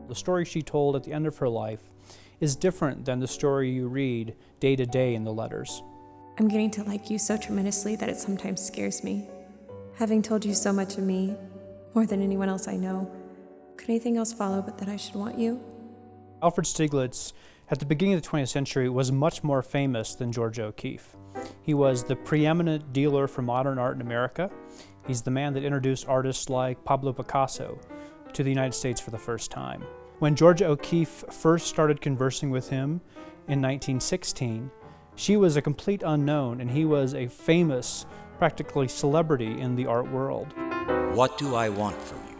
The story she told at the end of her life is different than the story you read day to day in the letters. I'm getting to like you so tremendously that it sometimes scares me. Having told you so much of me, more than anyone else I know, could anything else follow but that I should want you? Alfred Stieglitz, at the beginning of the 20th century, was much more famous than Georgia O'Keeffe. He was the preeminent dealer for modern art in America. He's the man that introduced artists like Pablo Picasso to the United States for the first time. When Georgia O'Keeffe first started conversing with him in 1916, she was a complete unknown, and he was a famous, practically celebrity in the art world. What do I want from you?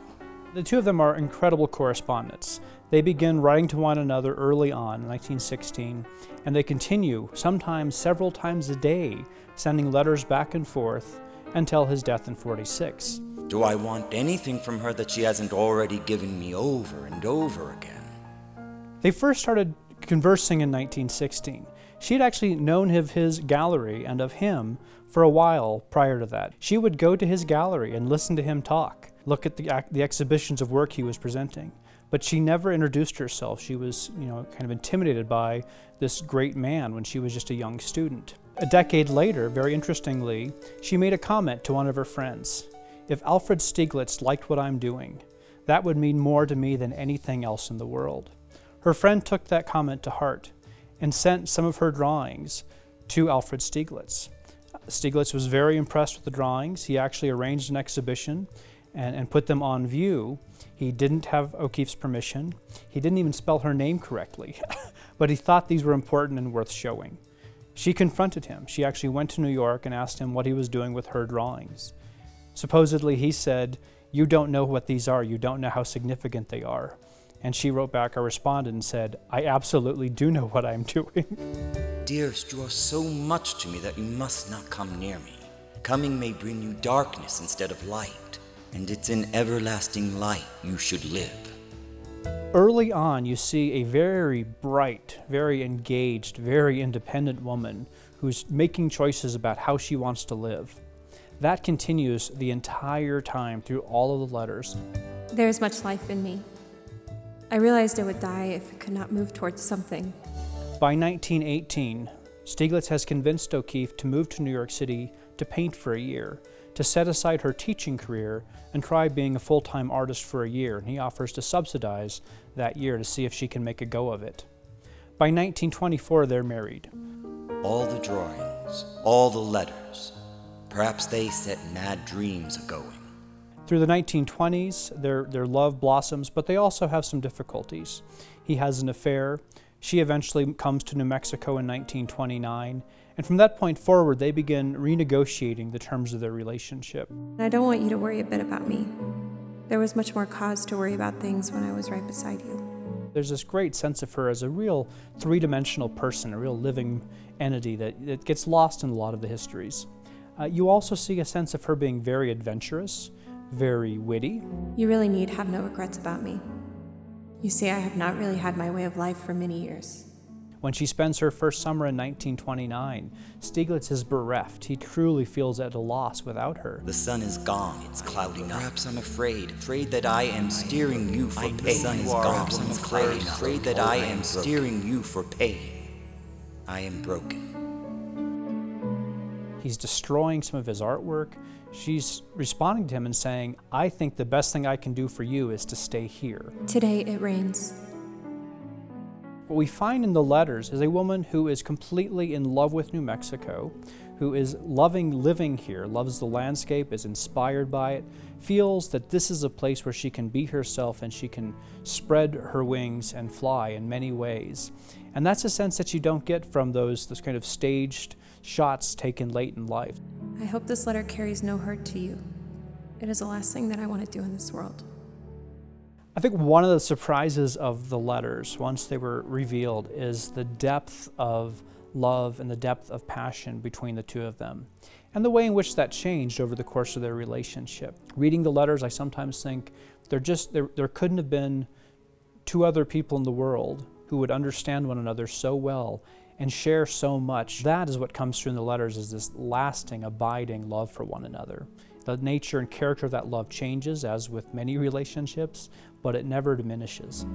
The two of them are incredible correspondents. They begin writing to one another early on in 1916, and they continue, sometimes several times a day, sending letters back and forth until his death in 46. Do I want anything from her that she hasn't already given me over and over again? They first started conversing in 1916. She had actually known of his gallery and of him for a while prior to that. She would go to his gallery and listen to him talk, look at the exhibitions of work he was presenting. But she never introduced herself. She was, kind of intimidated by this great man when she was just a young student. A decade later, very interestingly, she made a comment to one of her friends. If Alfred Stieglitz liked what I'm doing, that would mean more to me than anything else in the world. Her friend took that comment to heart and sent some of her drawings to Alfred Stieglitz. Stieglitz was very impressed with the drawings. He actually arranged an exhibition and put them on view. He didn't have O'Keeffe's permission. He didn't even spell her name correctly, but he thought these were important and worth showing. She confronted him. She actually went to New York and asked him what he was doing with her drawings. Supposedly he said, "You don't know what these are. You don't know how significant they are." And she wrote back or responded and said, "I absolutely do know what I'm doing." Dearest, you are so much to me that you must not come near me. Coming may bring you darkness instead of light, and it's in everlasting light you should live. Early on, you see a very bright, very engaged, very independent woman who's making choices about how she wants to live. That continues the entire time through all of the letters. There is much life in me. I realized I would die if I could not move towards something. By 1918, Stieglitz has convinced O'Keeffe to move to New York City to paint for a year, to set aside her teaching career and try being a full-time artist for a year, and he offers to subsidize that year to see if she can make a go of it. By 1924, they're married. All the drawings, all the letters, perhaps they set mad dreams a-going. Through the 1920s, their love blossoms, but they also have some difficulties. He has an affair. She eventually comes to New Mexico in 1929, and from that point forward, they begin renegotiating the terms of their relationship. I don't want you to worry a bit about me. There was much more cause to worry about things when I was right beside you. There's this great sense of her as a real three-dimensional person, a real living entity that gets lost in a lot of the histories. You also see a sense of her being very adventurous, very witty. You really need have no regrets about me. You see, I have not really had my way of life for many years. When she spends her first summer in 1929, Stieglitz is bereft. He truly feels at a loss without her. The sun is gone, it's clouding up. Perhaps I'm afraid that I am steering you for pain. The sun is gone, perhaps I'm afraid that I am steering you for pain. I am broken. He's destroying some of his artwork. She's responding to him and saying, "I think the best thing I can do for you is to stay here." Today it rains. What we find in the letters is a woman who is completely in love with New Mexico, who is loving living here, loves the landscape, is inspired by it, feels that this is a place where she can be herself and she can spread her wings and fly in many ways. And that's a sense that you don't get from those kind of staged shots taken late in life. I hope this letter carries no hurt to you. It is the last thing that I want to do in this world. I think one of the surprises of the letters, once they were revealed, is the depth of love and the depth of passion between the two of them, and the way in which that changed over the course of their relationship. Reading the letters, I sometimes think there couldn't have been two other people in the world who would understand one another so well and share so much. That is what comes through in the letters, is this lasting, abiding love for one another. The nature and character of that love changes, as with many relationships, but it never diminishes.